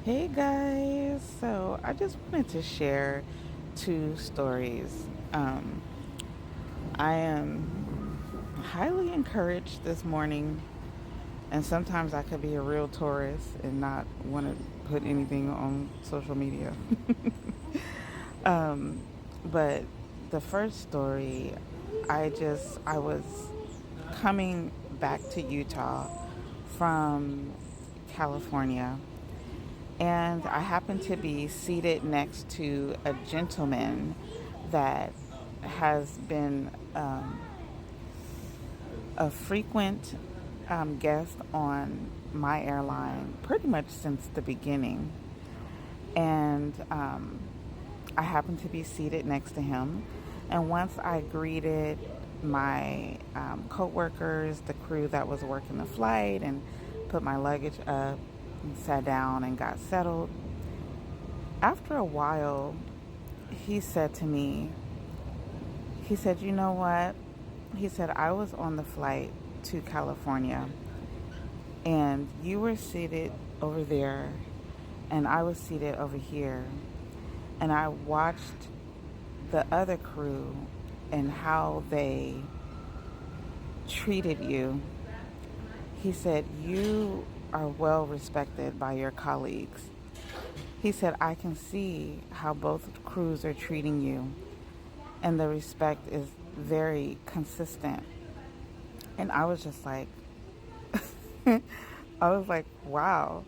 Hey guys, so I just wanted to share two stories. I am highly encouraged this morning, and sometimes I could be a real tourist and not want to put anything on social media. But the first story, I was coming back to Utah from California, and I happened to be seated next to a gentleman that has been a frequent guest on my airline pretty much since the beginning. And I happened to be seated next to him. And once I greeted my co-workers, the crew that was working the flight, and put my luggage up and sat down and got settled, after a while, he said to me, he said, "You know what?" He said, "I was on the flight to California, and you were seated over there, and I was seated over here. And I watched the other crew and how they treated you." He said, "You are well respected by your colleagues." He said, "I can see how both crews are treating you, and the respect is very consistent." And I was just like, I was like, wow.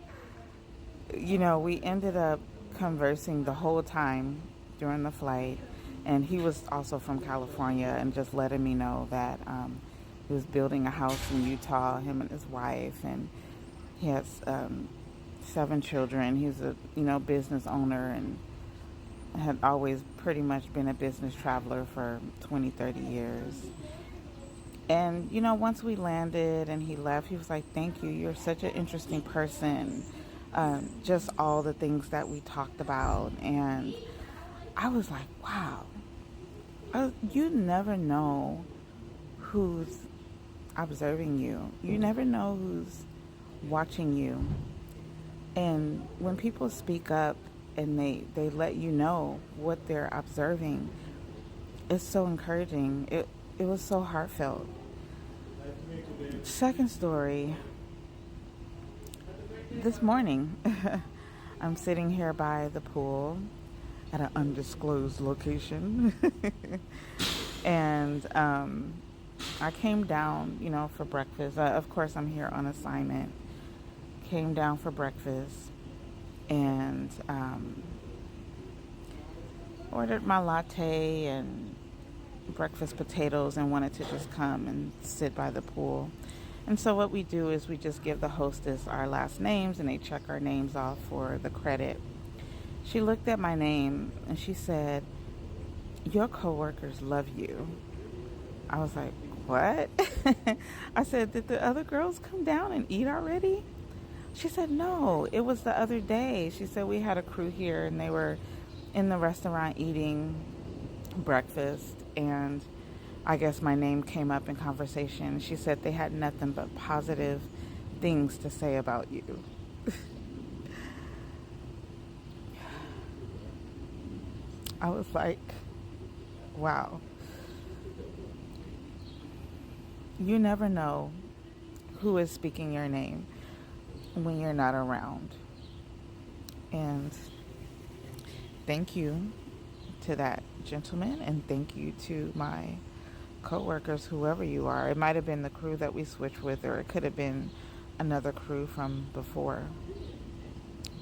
We ended up conversing the whole time during the flight, and he was also from California and just letting me know that he was building a house in Utah, him and his wife, and he has 7 children. He's a business owner and had always pretty much been a business traveler for 20, 30 years. And, once we landed and he left, he was like, "Thank you. You're such an interesting person." Just all the things that we talked about. And I was like, wow, you never know who's observing you. You never know who's watching you. And when people speak up and they let you know what they're observing, it's so encouraging. It was so heartfelt. Second story, this morning, I'm sitting here by the pool at an undisclosed location. And I came down, for breakfast. Of course, I'm here on assignment. Came down for breakfast and ordered my latte and breakfast potatoes and wanted to just come and sit by the pool. And so what we do is we just give the hostess our last names and they check our names off for the credit. She looked at my name and she said, "Your coworkers love you." I was like, "What?" I said, "Did the other girls come down and eat already?" She said, "No, it was the other day." She said, "We had a crew here and they were in the restaurant eating breakfast, and I guess my name came up in conversation." She said they had nothing but positive things to say about you. I was like, wow. You never know who is speaking your name when you're not around. And thank you to that gentleman, and thank you to my co-workers, whoever you are. It might have been the crew that we switched with, or it could have been another crew from before.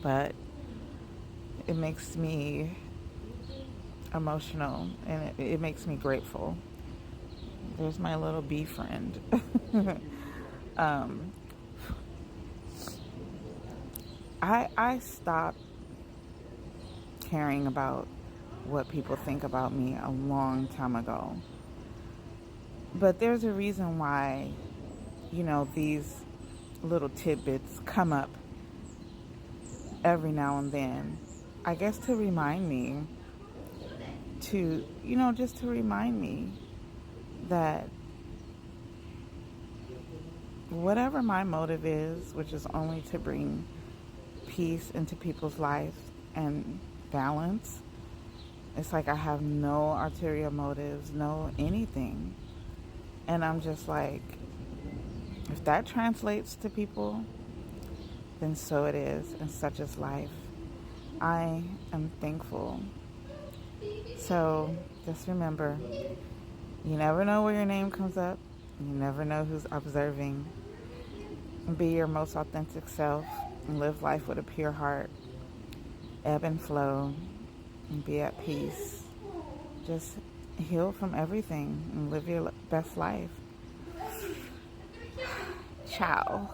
But it makes me emotional, and it makes me grateful. There's my little bee friend. um, I stopped caring about what people think about me a long time ago. But there's a reason why, these little tidbits come up every now and then. I guess to remind me just to remind me that whatever my motive is, which is only to bring peace into people's lives and balance. It's like I have no ulterior motives, no anything. And I'm just like, if that translates to people, then so it is, and such is life. I am thankful. So just remember, you never know where your name comes up. You never know who's observing. Be your most authentic self and live life with a pure heart. Ebb and flow and be at peace. Just heal from everything and live your best life. Ciao.